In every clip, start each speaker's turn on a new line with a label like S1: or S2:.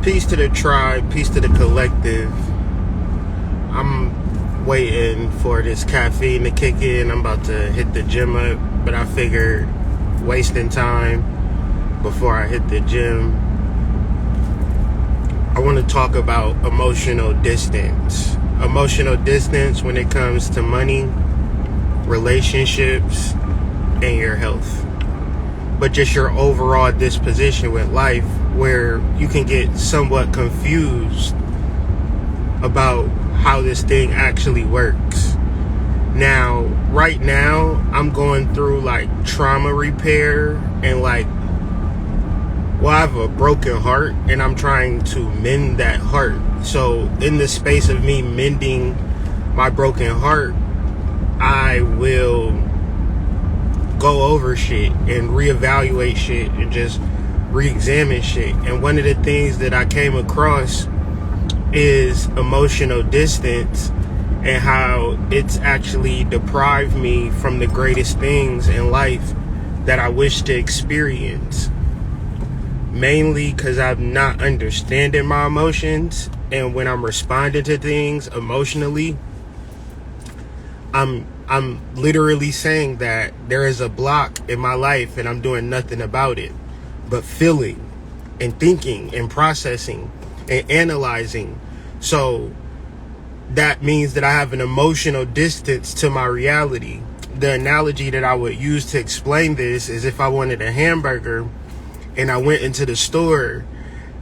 S1: Peace to the tribe, peace to the collective. I'm waiting for this caffeine to kick in. I'm about to hit the gym up, but I figured wasting time before I hit the gym. I want to talk about emotional distance. Emotional distance when it comes to money, relationships, and your health. But just your overall disposition with life, where you can get somewhat confused about how this thing actually works. Now, right now, I'm going through like trauma repair and I have a broken heart and I'm trying to mend that heart. So in the space of me mending my broken heart, I will go over shit and reevaluate shit and just re-examine shit. And one of the things that I came across is emotional distance and how it's actually deprived me from the greatest things in life that I wish to experience. Mainly because I'm not understanding my emotions, and when I'm responding to things emotionally, I'm literally saying that there is a block in my life and I'm doing nothing about it but feeling and thinking and processing and analyzing. So that means that I have an emotional distance to my reality. The analogy that I would use to explain this is if I wanted a hamburger and I went into the store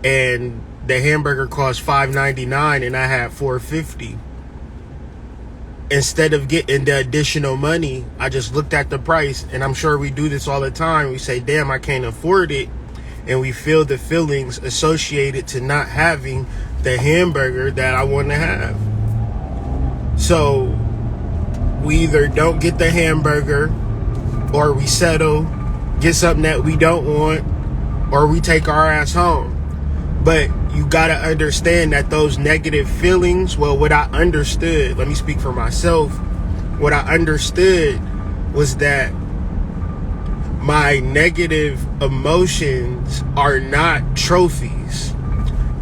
S1: and the hamburger cost $5.99 and I had $4.50. Instead of getting the additional money, I just looked at the price, and I'm sure we do this all the time. We say, damn, I can't afford it. And we feel the feelings associated to not having the hamburger that I want to have. So we either don't get the hamburger, or we settle, get something that we don't want, or we take our ass home. But you gotta understand that those negative feelings, well, what I understood, let me speak for myself. What I understood was that my negative emotions are not trophies.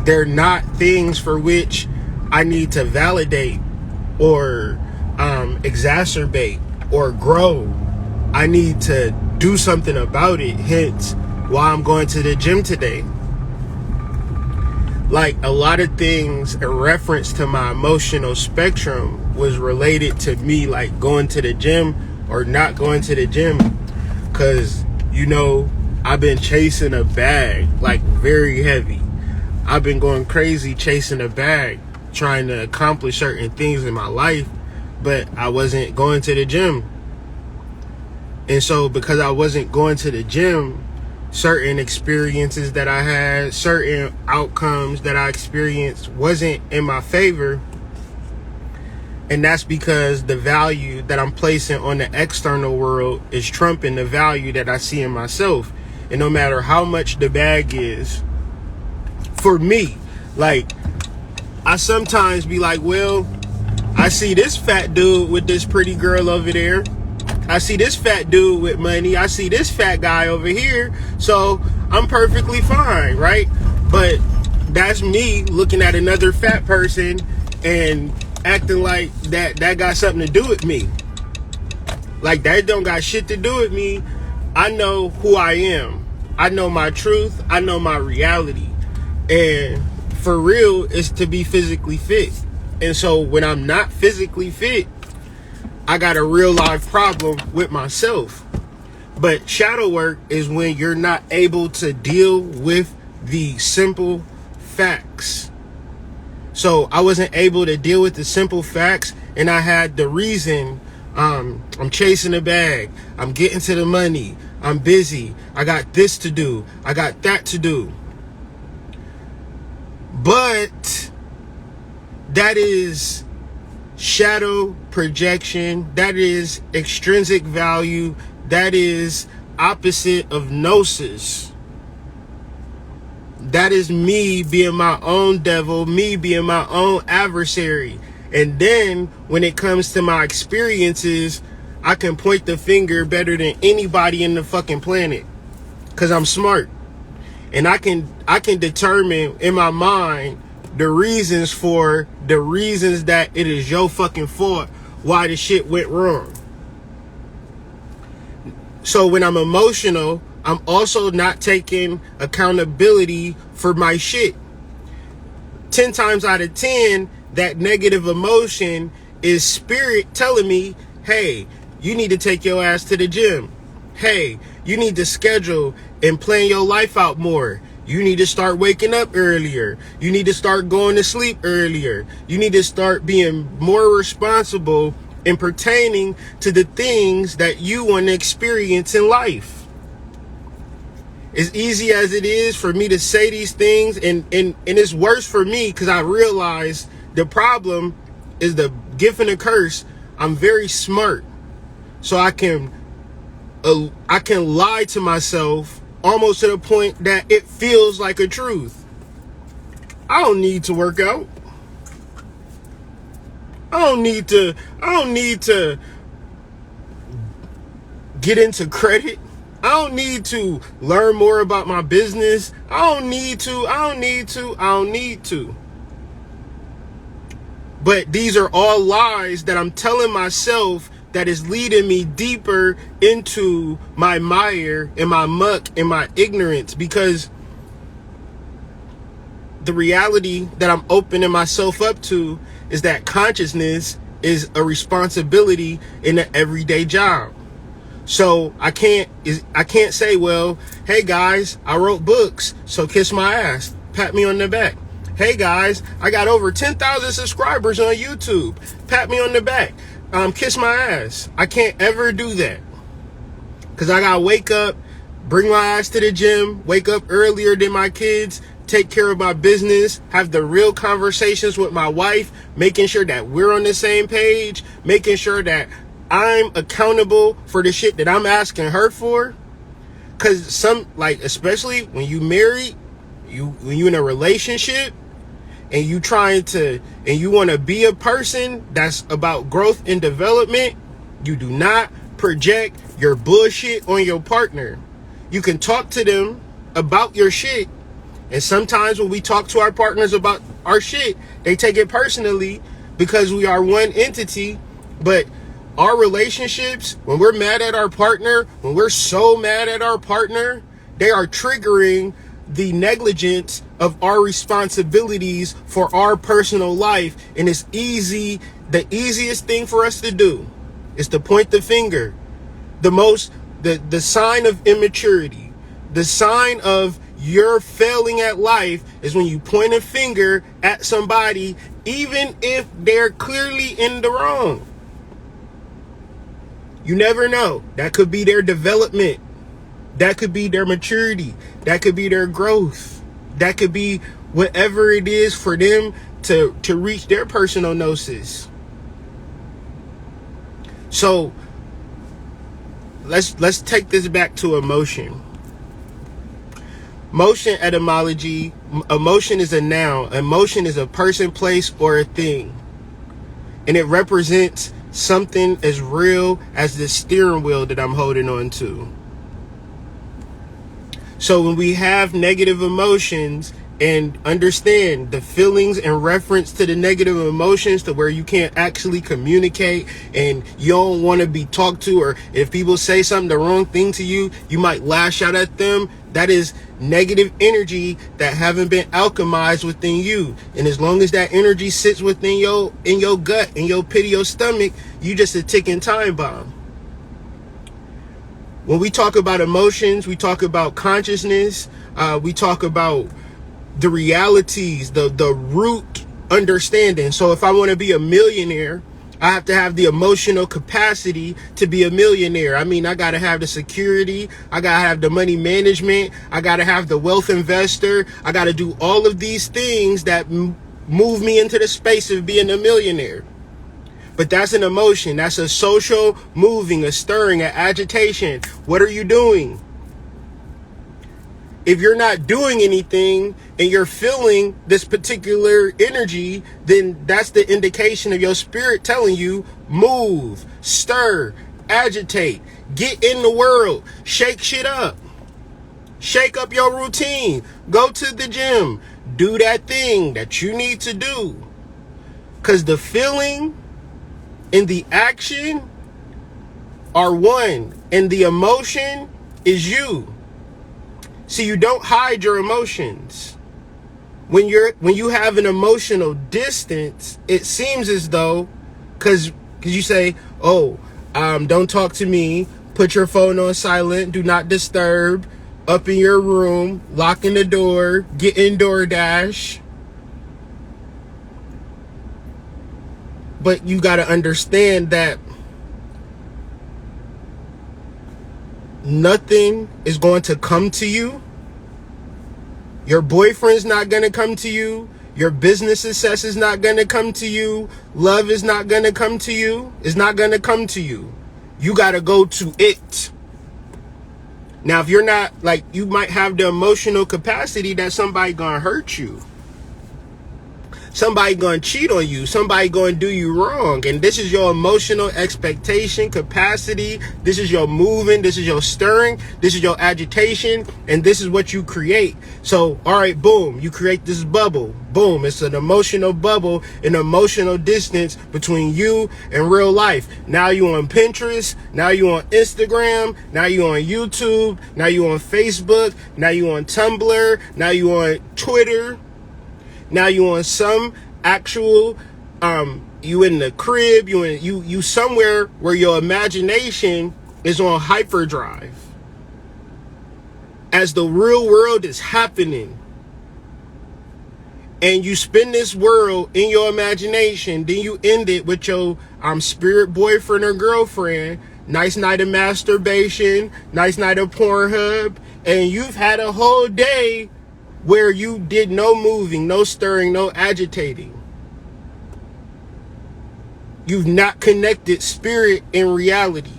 S1: They're not things for which I need to validate or exacerbate or grow. I need to do something about it. Hence why I'm going to the gym today. Like, a lot of things in reference to my emotional spectrum was related to me, like going to the gym or not going to the gym. Cause, I've been chasing a bag, like very heavy. I've been going crazy chasing a bag, trying to accomplish certain things in my life, but I wasn't going to the gym. And so because I wasn't going to the gym, certain experiences that I had, certain outcomes that I experienced wasn't in my favor. And that's because the value that I'm placing on the external world is trumping the value that I see in myself. And no matter how much the bag is, for me, like, I sometimes be like, well, I see this fat dude with this pretty girl over there. I see this fat dude with money. I see this fat guy over here. So I'm perfectly fine, right? But that's me looking at another fat person and acting like that got something to do with me. Like, that don't got shit to do with me. I know who I am. I know my truth. I know my reality. And for real, it's to be physically fit. And so when I'm not physically fit, I got a real life problem with myself. But shadow work is when you're not able to deal with the simple facts. So I wasn't able to deal with the simple facts, and I had the reason, I'm chasing a bag, I'm getting to the money, I'm busy, I got this to do, I got that to do. But that is shadow projection. That is extrinsic value. That is opposite of gnosis. That is me being my own devil, me being my own adversary. And then when it comes to my experiences, I can point the finger better than anybody in the fucking planet, because I'm smart. and I can determine in my mind the reasons that it is your fucking fault why the shit went wrong. So when I'm emotional, I'm also not taking accountability for my shit. 10 times out of 10, that negative emotion is spirit telling me, hey, you need to take your ass to the gym. Hey, you need to schedule and plan your life out more. You need to start waking up earlier. You need to start going to sleep earlier. You need to start being more responsible and pertaining to the things that you want to experience in life. As easy as it is for me to say these things, and it's worse for me because I realize the problem is the gift and the curse. I'm very smart, so I can lie to myself almost to the point that it feels like a truth. I don't need to work out. I don't need to get into credit. I don't need to learn more about my business. I don't need to. But these are all lies that I'm telling myself that is leading me deeper into my mire and my muck and my ignorance, because the reality that I'm opening myself up to is that consciousness is a responsibility in an everyday job. So I can't say, well, hey guys, I wrote books, so kiss my ass, pat me on the back. Hey guys, I got over 10,000 subscribers on YouTube, pat me on the back, kiss my ass. I can't ever do that, because I gotta wake up, bring my ass to the gym, wake up earlier than my kids, take care of my business, have the real conversations with my wife, making sure that we're on the same page, making sure that I'm accountable for the shit that I'm asking her for. Because especially when you married, when you in a relationship and you want to be a person that's about growth and development, you do not project your bullshit on your partner. You can talk to them about your shit, and sometimes when we talk to our partners about our shit, they take it personally because we are one entity. But our relationships, when we're mad at our partner, when we're so mad at our partner, they are triggering the negligence of our responsibilities for our personal life. And it's easy. The easiest thing for us to do is to point the finger. The sign of immaturity, the sign of you're failing at life is when you point a finger at somebody, even if they're clearly in the wrong. You never know. That could be their development. That could be their maturity. That could be their growth. That could be whatever it is for them to reach their personal gnosis. So let's take this back to emotion. Motion etymology, emotion is a noun. Emotion is a person, place, or a thing. And it represents something as real as the steering wheel that I'm holding on to. So when we have negative emotions, and understand the feelings in reference to the negative emotions, to where you can't actually communicate and you don't want to be talked to, or if people say something, the wrong thing to you, you might lash out at them. That is negative energy that haven't been alchemized within you. And as long as that energy sits within in your gut, in your pit of your stomach, you just a ticking time bomb. When we talk about emotions, we talk about consciousness, we talk about the realities, the root understanding. So if I want to be a millionaire, I have to have the emotional capacity to be a millionaire. I mean, I got to have the security. I got to have the money management. I got to have the wealth investor. I got to do all of these things that move me into the space of being a millionaire. But that's an emotion. That's a social moving, a stirring, an agitation. What are you doing? If you're not doing anything and you're feeling this particular energy, then that's the indication of your spirit telling you, move, stir, agitate, get in the world, shake shit up. Shake up your routine. Go to the gym. Do that thing that you need to do. Because the feeling and the action are one. And the emotion is you. See, you don't hide your emotions. When you have an emotional distance, it seems as though, because you say, oh, don't talk to me, put your phone on silent, do not disturb, up in your room, locking the door, get in DoorDash. But you got to understand that nothing is going to come to you. Your boyfriend's not going to come to you. Your business success is not going to come to you. Love is not going to come to you. It's not going to come to you. You got to go to it. Now, if you're not, like, you might have the emotional capacity that somebody going to hurt you. Somebody going to cheat on you. Somebody going to do you wrong. And this is your emotional expectation, capacity. This is your moving. This is your stirring. This is your agitation. And this is what you create. So, all right, boom. You create this bubble. Boom. It's an emotional bubble, an emotional distance between you and real life. Now you on Pinterest. Now you on Instagram. Now you on YouTube. Now you on Facebook. Now you on Tumblr. Now you on Twitter. Now you on some actual, you in the crib, you somewhere where your imagination is on hyperdrive. As the real world is happening. And you spin this world in your imagination, then you end it with your spirit boyfriend or girlfriend, nice night of masturbation, nice night of Pornhub, and you've had a whole day where you did no moving, no stirring, no agitating. You've not connected spirit and reality.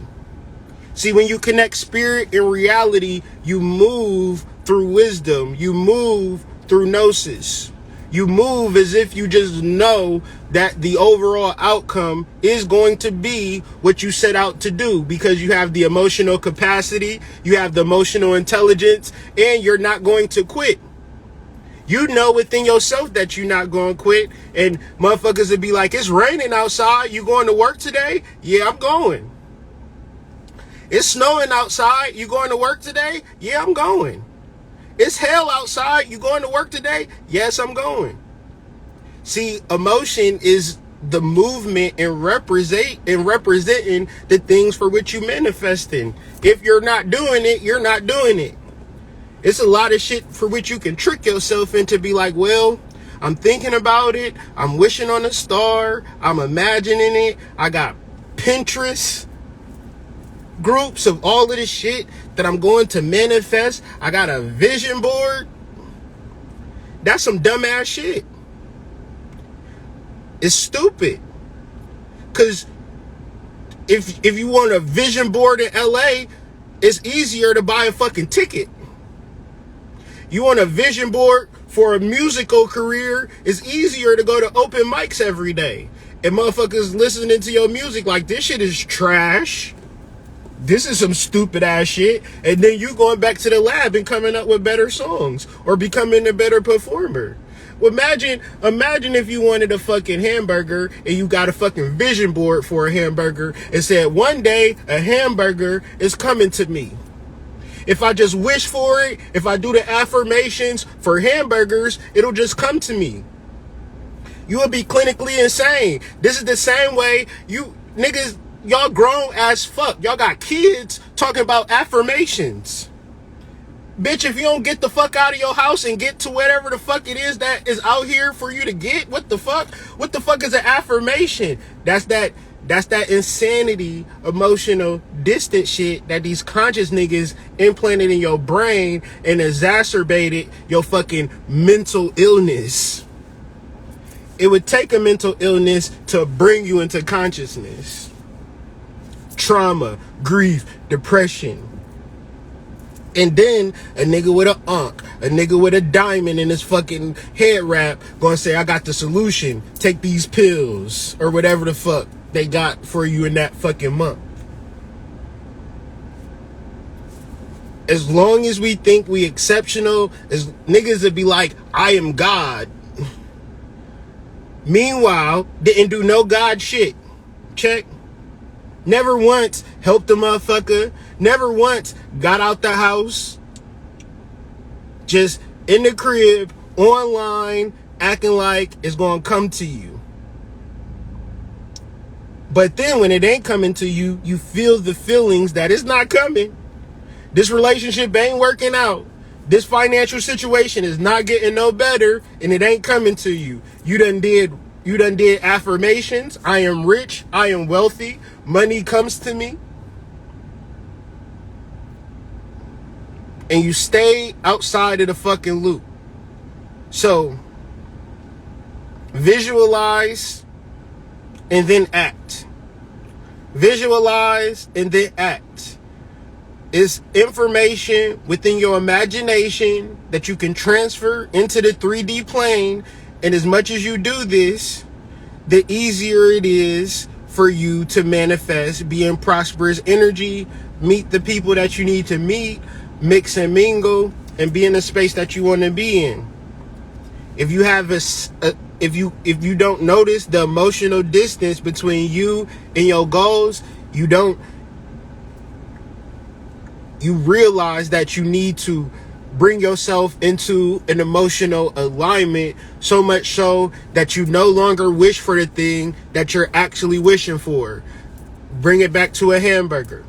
S1: See, when you connect spirit and reality, you move through wisdom. You move through gnosis. You move as if you just know that the overall outcome is going to be what you set out to do, because you have the emotional capacity, you have the emotional intelligence, and you're not going to quit. You know within yourself that you're not going to quit. And motherfuckers would be like, it's raining outside. You going to work today? Yeah, I'm going. It's snowing outside. You going to work today? Yeah, I'm going. It's hell outside. You going to work today? Yes, I'm going. See, emotion is the movement and representing the things for which you manifesting. If you're not doing it, you're not doing it. It's a lot of shit for which you can trick yourself into, be like, well, I'm thinking about it. I'm wishing on a star. I'm imagining it. I got Pinterest groups of all of this shit that I'm going to manifest. I got a vision board. That's some dumbass shit. It's stupid. Because if you want a vision board in LA, it's easier to buy a fucking ticket. You want a vision board for a musical career, it's easier to go to open mics every day. And motherfuckers listening to your music like, this shit is trash. This is some stupid ass shit. And then you going back to the lab and coming up with better songs or becoming a better performer. Well, imagine if you wanted a fucking hamburger and you got a fucking vision board for a hamburger and said, one day a hamburger is coming to me. If I just wish for it, if I do the affirmations for hamburgers, it'll just come to me. You would be clinically insane. This is the same way you niggas, y'all grown as fuck. Y'all got kids talking about affirmations. Bitch, if you don't get the fuck out of your house and get to whatever the fuck it is that is out here for you to get, what the fuck? What the fuck is an affirmation? That's that insanity, emotional, distant shit that these conscious niggas implanted in your brain and exacerbated your fucking mental illness. It would take a mental illness to bring you into consciousness. Trauma, grief, depression. And then a nigga with a nigga with a diamond in his fucking head wrap gonna say, I got the solution. Take these pills or whatever the fuck they got for you in that fucking month. as long as we think we exceptional, as niggas would be like, I am God. Meanwhile, didn't do no God shit. Check. Never once helped a motherfucker. Never once got out the house. Just in the crib, online, acting like it's gonna come to you. But then when it ain't coming to you, you feel the feelings that it's not coming. This relationship ain't working out. This financial situation is not getting no better, and it ain't coming to you. You done did affirmations. I am rich. I am wealthy. Money comes to me. And you stay outside of the fucking loop. So, visualize and then act. Visualize and then act. It's information within your imagination that you can transfer into the 3D plane. And as much as you do this, the easier it is for you to manifest, be in prosperous energy, meet the people that you need to meet, mix and mingle, and be in the space that you want to be in. If you have if you don't notice the emotional distance between you and your goals, you realize that you need to bring yourself into an emotional alignment, so much so that you no longer wish for the thing that you're actually wishing for. Bring it back to a hamburger.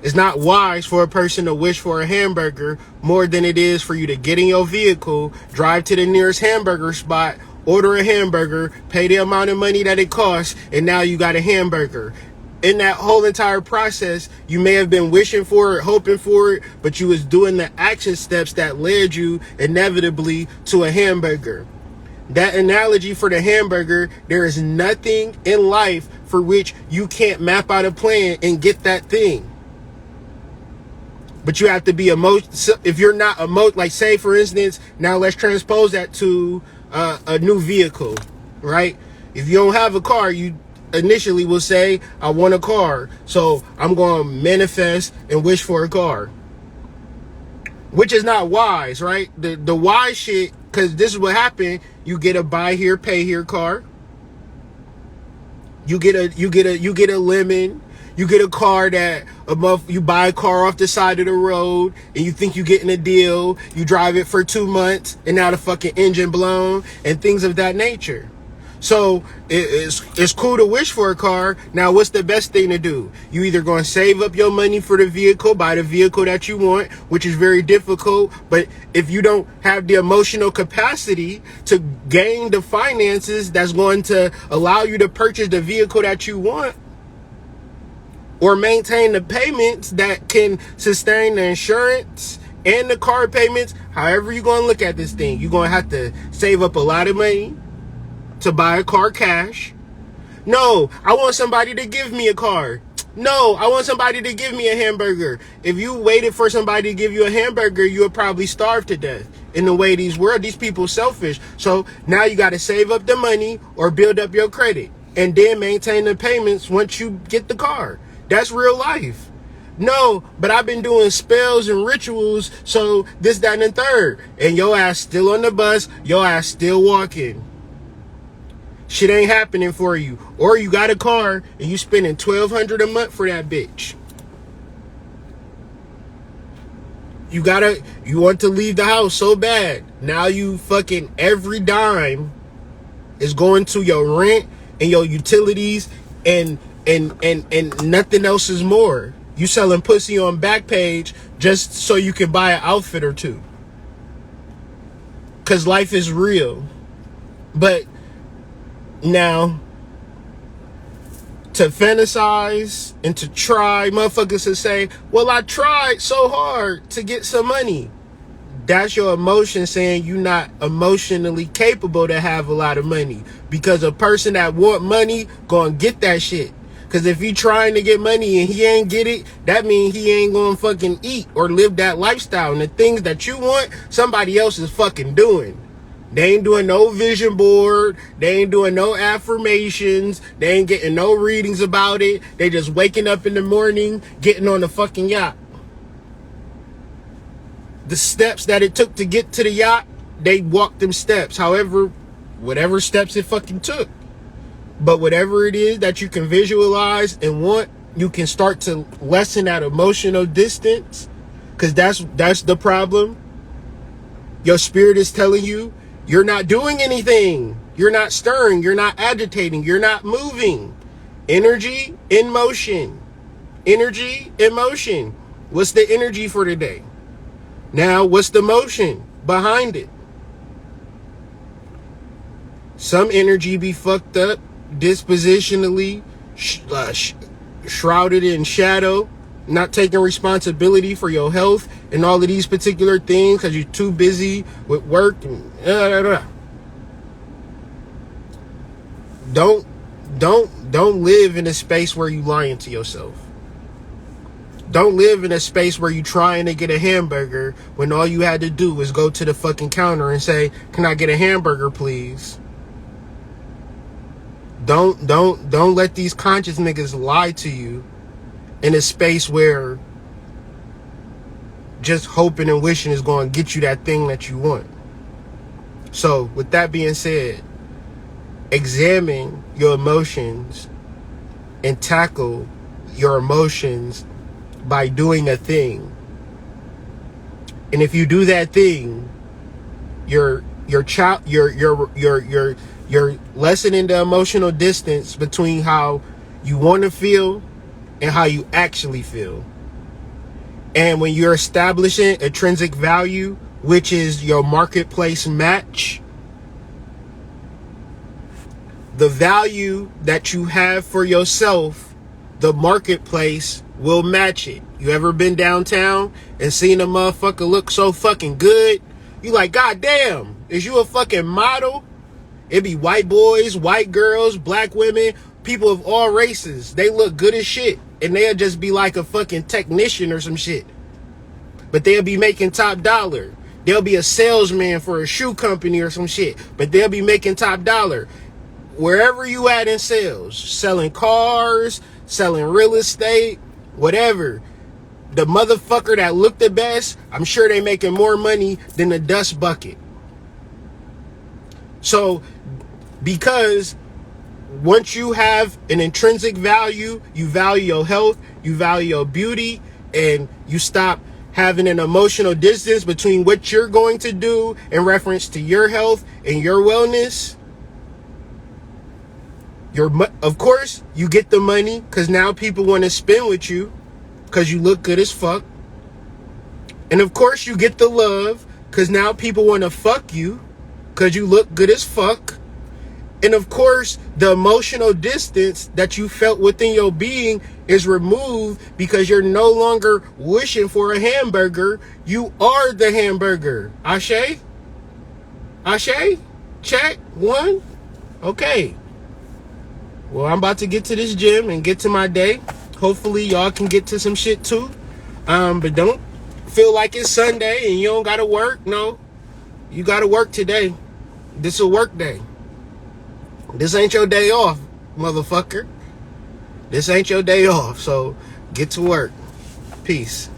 S1: It's not wise for a person to wish for a hamburger more than it is for you to get in your vehicle, drive to the nearest hamburger spot, order a hamburger, pay the amount of money that it costs, and now you got a hamburger. In that whole entire process, you may have been wishing for it, hoping for it, but you was doing the action steps that led you inevitably to a hamburger. That analogy for the hamburger, there is nothing in life for which you can't map out a plan and get that thing. But you have to be if you're not like say for instance, now let's transpose that to a new vehicle, right? If you don't have a car, you initially will say, I want a car, so I'm going to manifest and wish for a car, which is not wise, right? The wise shit, because this is what happened. You get a buy here, pay here car. You get a lemon. You get a car that you buy a car off the side of the road and you think you're getting a deal. You drive it for 2 months and now the fucking engine blown and things of that nature. So it's cool to wish for a car. Now, what's the best thing to do? You either going to save up your money for the vehicle, buy the vehicle that you want, which is very difficult. But if you don't have the emotional capacity to gain the finances that's going to allow you to purchase the vehicle that you want, or maintain the payments that can sustain the insurance and the car payments, however you're going to look at this thing, you're going to have to save up a lot of money to buy a car cash. No, I want somebody to give me a car. No, I want somebody to give me a hamburger. If you waited for somebody to give you a hamburger, you would probably starve to death. In the way these people selfish. So now you got to save up the money or build up your credit and then maintain the payments once you get the car. That's real life. No, but I've been doing spells and rituals, so this, that, and the third. And your ass still on the bus, your ass still walking. Shit ain't happening for you. Or you got a car and you spending $1,200 a month for that bitch. You want to leave the house so bad. Now you fucking every dime is going to your rent and your utilities and nothing else is more. You selling pussy on Backpage just so you can buy an outfit or two. Cause life is real. But now, to fantasize and to try, motherfuckers to say, well, I tried so hard to get some money. That's your emotion saying you're not emotionally capable to have a lot of money. Because a person that want money gonna get that shit. Because if he trying to get money and he ain't get it, that means he ain't gonna fucking eat or live that lifestyle. And the things that you want, somebody else is fucking doing. They ain't doing no vision board. They ain't doing no affirmations. They ain't getting no readings about it. They just waking up in the morning, getting on the fucking yacht. the steps that it took to get to the yacht, they walked them steps. However, whatever steps it fucking took. But whatever it is that you can visualize and want, you can start to lessen that emotional distance. Because that's the problem. Your spirit is telling you you're not doing anything. You're not stirring. You're not agitating. You're not moving. Energy in motion. Energy in motion. What's the energy for today? Now, what's the motion behind it? Some energy be fucked up, dispositionally, shrouded in shadow, not taking responsibility for your health and all of these particular things because you're too busy with work and Don't live in a space where you lying to yourself. Don't live in a space where you trying to get a hamburger when all you had to do was go to the fucking counter and say, "Can I get a hamburger, please?" Don't let these conscious niggas lie to you in a space where just hoping and wishing is going to get you that thing that you want. So, with that being said, examine your emotions and tackle your emotions by doing a thing. And if you do that thing, you're lessening the emotional distance between how you want to feel and how you actually feel. And when you're establishing intrinsic value, which is your marketplace match, the value that you have for yourself, the marketplace will match it. You ever been downtown and seen a motherfucker look so fucking good? You like, God damn, is you a fucking model? It be white boys, white girls, black women, people of all races. They look good as shit. And they'll just be like a fucking technician or some shit. But they'll be making top dollar. They'll be a salesman for a shoe company or some shit. But they'll be making top dollar. Wherever you at in sales, selling cars, selling real estate, whatever, the motherfucker that looked the best, I'm sure they making more money than the dust bucket. So, because once you have an intrinsic value, you value your health, you value your beauty, and you stop having an emotional distance between what you're going to do in reference to your health and your wellness, of course, you get the money because now people want to spend with you because you look good as fuck. And of course, you get the love because now people want to fuck you because you look good as fuck. And of course, the emotional distance that you felt within your being is removed because you're no longer wishing for a hamburger. You are the hamburger. Ashe? Ashe? Check. One. Okay. Well, I'm about to get to this gym and get to my day. Hopefully, y'all can get to some shit too. But don't feel like it's Sunday and you don't gotta work. No, you gotta work today. This a work day. This ain't your day off, motherfucker. This ain't your day off. So get to work. Peace.